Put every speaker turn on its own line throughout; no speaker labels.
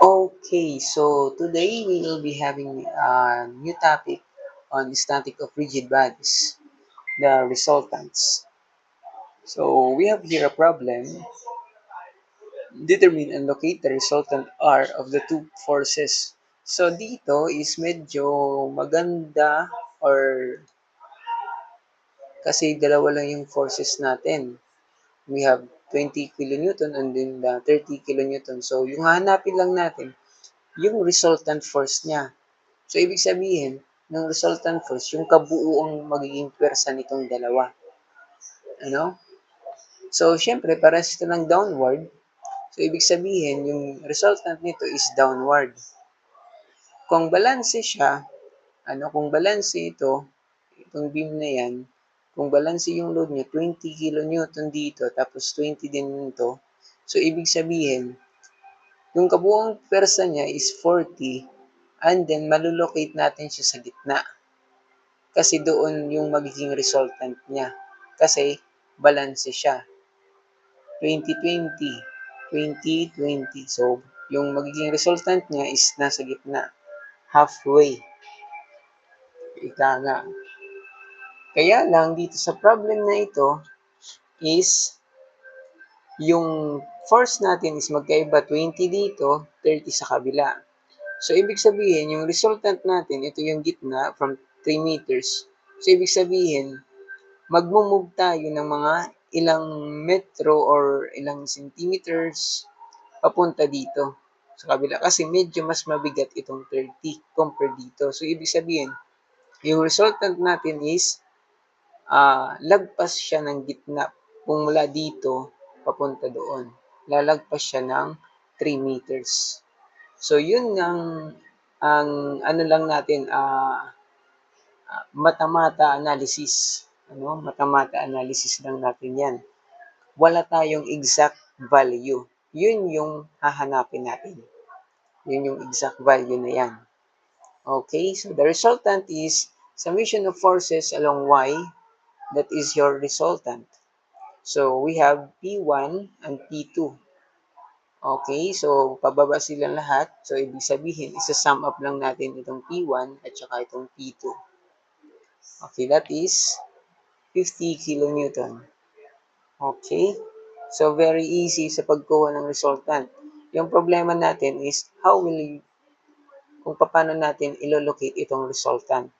Okay, so today we will be having a new topic on static of rigid bodies, the resultants. So we have here a problem. Determine and locate the resultant R of the two forces. So dito is medyo maganda or kasi dalawa lang yung forces natin. We have 20 kilonewton and then the 30 kilonewton. So yung hahanapin lang natin yung resultant force niya. So, ibig sabihin, ng resultant force, yung kabuuang magiging pwersa nitong dalawa. Ano? So, syempre, para ito ng downward. So, ibig sabihin, yung resultant nito is downward. Kung balanse siya, kung balanse ito, itong beam na yan, kung balanse yung load niya, 20 kilonewton dito, tapos 20 din nito. So, ibig sabihin, yung kabuuang pwersa niya is 40, and then malulocate natin siya sa gitna. Kasi doon yung magiging resultant niya. Kasi balanse siya. 20-20. 20-20. So, yung magiging resultant niya is nasa gitna. Halfway. Ika nga. Kaya lang dito sa problem na ito is yung force natin is magkaiba 20 dito, 30 sa kabila. So, ibig sabihin, yung resultant natin, ito yung gitna from 3 meters. So, ibig sabihin, magmo-move tayo ng mga ilang metro or ilang centimeters papunta dito sa kabila kasi medyo mas mabigat itong 30 compare dito. So, ibig sabihin, yung resultant natin is lagpas siya ng gitna kung mula dito papunta doon. Lalagpas siya ng 3 meters. So, yun ang ano lang natin, mata-mata analysis. Mata-mata analysis lang natin yan. Wala tayong exact value. Yun yung hahanapin natin. Yun yung exact value na yan. Okay, so the resultant is summation of forces along Y. That is your resultant. So we have P1 and P2. Okay, so pababa silang lahat. So ibig sabihin, isa-sum up lang natin itong P1 at saka itong P2. Okay, that is 50 kilonewton. Okay? So, very easy sa pagkuha ng resultant. Yung problema natin is kung paano natin ilolocate itong resultant.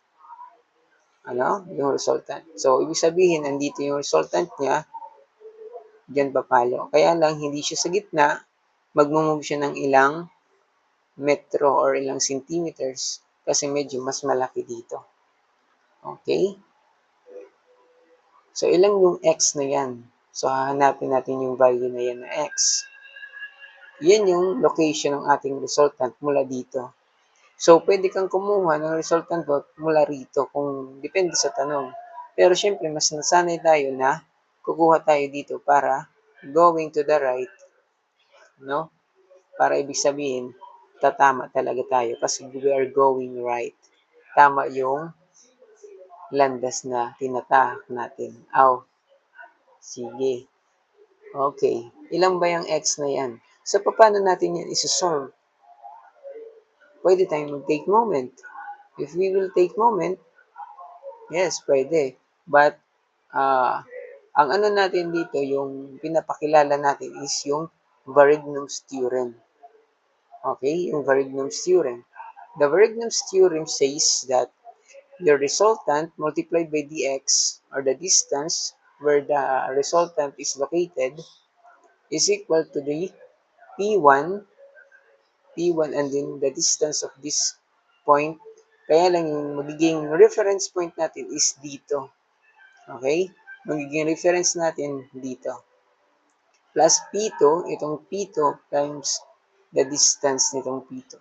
Yung resultant. So, ibig sabihin, nandito yung resultant niya, dyan papalo. Kaya lang, hindi siya sa gitna, magmumove siya ng ilang metro or ilang centimeters kasi medyo mas malaki dito. Okay? So, ilang yung x na yan? So, hahanapin natin yung value na yan na x. Yan yung location ng ating resultant mula dito. So, pwede kang kumuha ng resultant mula rito kung depende sa tanong. Pero syempre, mas nasanay tayo na kukuha tayo dito para going to the right, no? Para ibig sabihin, tatama talaga tayo kasi we are going right. Tama yung landas na tinatahak natin. Sige. Okay. Ilan ba yung x na yan? So, paano natin yan isosolve? Pwede tayong mag-take moment. If we will take moment, yes, pwede. But, ang ano natin dito, yung pinapakilala natin is yung Varignum's theorem. Okay, yung Varignum's theorem. The Varignum's theorem says that the resultant multiplied by dx, or the distance where the resultant is located, is equal to the P1 and then the distance of this point. Kaya lang yung magiging reference point natin is dito. Okay? Magiging reference natin dito. Plus P2, itong P2 times the distance nitong P2.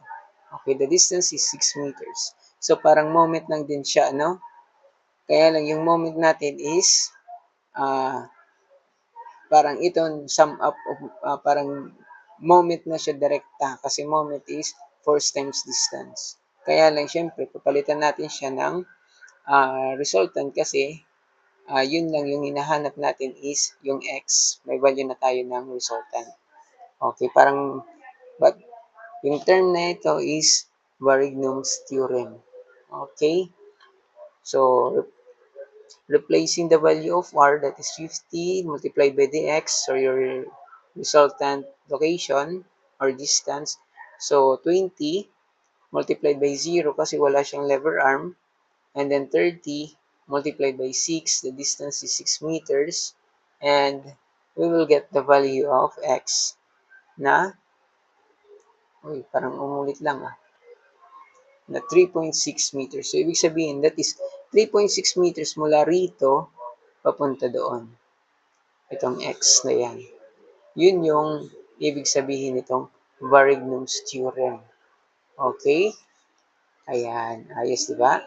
Okay, the distance is 6 meters. So, parang moment lang din siya, no? Kaya lang yung moment natin is parang itong sum up of parang moment na siya direkta kasi moment is force times distance. Kaya lang syempre papalitan natin siya ng resultant kasi yun lang yung hinahanap natin is yung x. May value na tayo ng resultant. Okay, parang but Yung term na ito is Varignum's theorem. Okay? So, replacing the value of r, that is 50, multiplied by the x, or your resultant location or distance. So, 20 multiplied by 0 kasi wala siyang lever arm. And then 30 multiplied by 6, the distance is 6 meters. And we will get the value of x na, parang umulit lang na 3.6 meters. So, ibig sabihin, that is 3.6 meters mula rito papunta doon. Itong x na yan. Yun yung ibig sabihin nitong Varignum's theorem. Okay? Ayan. Ayos, di ba?